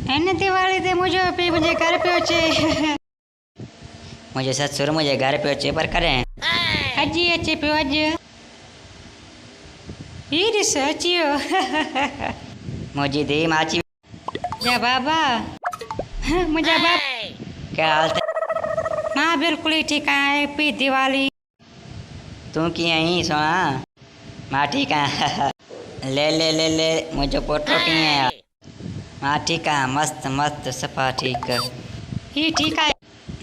हिन दिवाली ते मुंहिंजो पीउ मुंहिंजे घर पियो अचे। मुंहिंजो ससुर मुंहिंजे घर पियो अचे पर कॾहिं अॼु ई अचे पियो अॼु। ही ॾिस अची वियो। मुंहिंजी धीउ मां अची जा बाबा मुंहिंजा बाबा क्या हाल अथई? मां बिल्कुलु ई ठीकु आहियां। हैप्पी दिवाली। तूं कीअं आहीं सोना? मां ठीकु आहियां। ले ले ले ले मुंहिंजो पोटो कीअं आहे? मां ठीकु आहियां मस्तु मस्तु सफ़ा ठीकु। ही ठीकु आहे।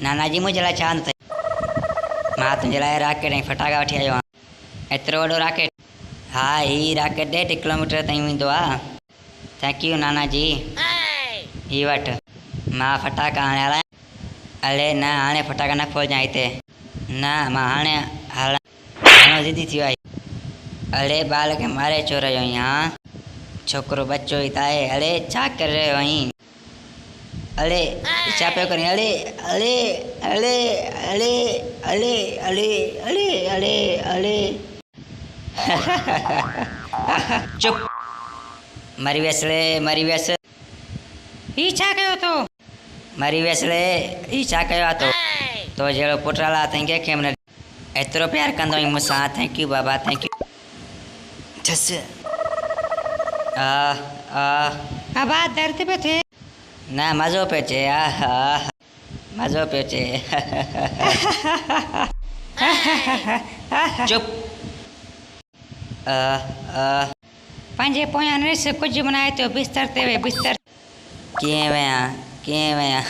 नाना जी मुंहिंजे लाइ छा अथई? मां तुंहिंजे लाइ रॉकेट ऐं फटाका वठी आयो आहियां। एतिरो वॾो रॉकेट? हा ही रॉकेट 1.5 किलोमीटर ताईं वेंदो आहे। थैंक यू नाना जी। ही वठि मां फटाका हाणे हलायां। अड़े न हाणे फटाका न खोलजांइ हिते। न मां हाणे हलणु ज़िदी थी वियो आहे। अड़े ॿार खे मारे छो रहियो आहीं? हा छोकिरो बच्चो ई त आहे। अड़े छा करे रहियो आहीं? अड़े छा पियो करीं? अड़े अड़े अड़े अड़े अड़े अड़े अड़े अड़े अड़े चुप मरी वियसि मरी वियसि। ही छा कयो तो? मरी वियसि ही छा कयो आहे तो जहिड़ो पुट ला अथई कंहिंखे बि न एतिरो प्यारु कंदो आहीं मूंसां। थैंक यू बाबा थैंक यू। झस बाबा दर्द पियो थिए? न मज़ो पियो अचे। मज़ो पियो अचे। चुप पंहिंजे पोयां ॾिस कुझु बनाए थियो बिस्तर ते वे बिस्तर। कीअं वियां कीअं वियां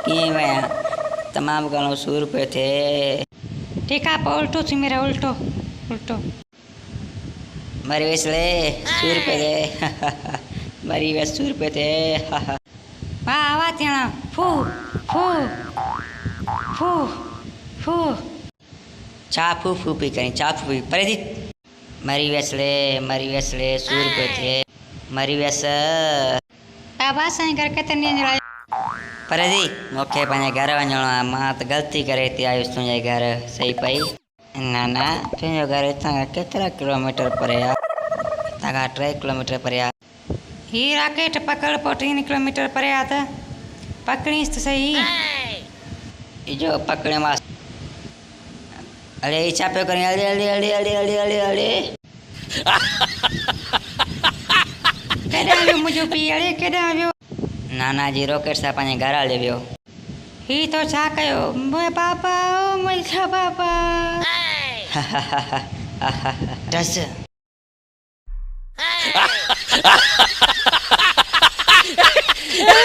कीअं वियां? तमामु घणो सूरु पियो थिए। ठीकु आहे पोइ उल्टो थी मेरा उल्टो उल्टो। मरी वियसि सूरु पियो थिए। मरी वियसि सूरु पियो थिए। वाह आवाज़ थियण फू फू फू फू। छा फू फू पई करीं? छा फू पई परे थी? मरी वियसि मरी वियसि सूरु पियो थिए। मरी वियसि। बाबा असांजे घर केतिरनि ॾींहंनि जो आयो? परे थी मूंखे पंहिंजे घर वञिणो आहे। मां त ग़लती करे हिते आयुसि तुंहिंजे घर। सही पई? न न तुंहिंजो घर हितां खां केतिरा किलोमीटर परे आहे? हितां खां 3 किलोमीटर परे आहे। ही रॉकेट पकड़ पोइ 3 किलोमीटर परे आहे त पकड़ीसि त सही। इजो पकड़ियोमांसि। अड़े ही छा पियो करीं? अड़े अड़े अड़े अड़े अड़े अड़े अड़े केॾां वियो मुंहिंजो पीउ? अड़े केॾां वियो? नाना जी रॉकेट सां पंहिंजे घर हली वियो। ही तो छा कयो? बाबा ओ मुंहिंजा बाबा। डस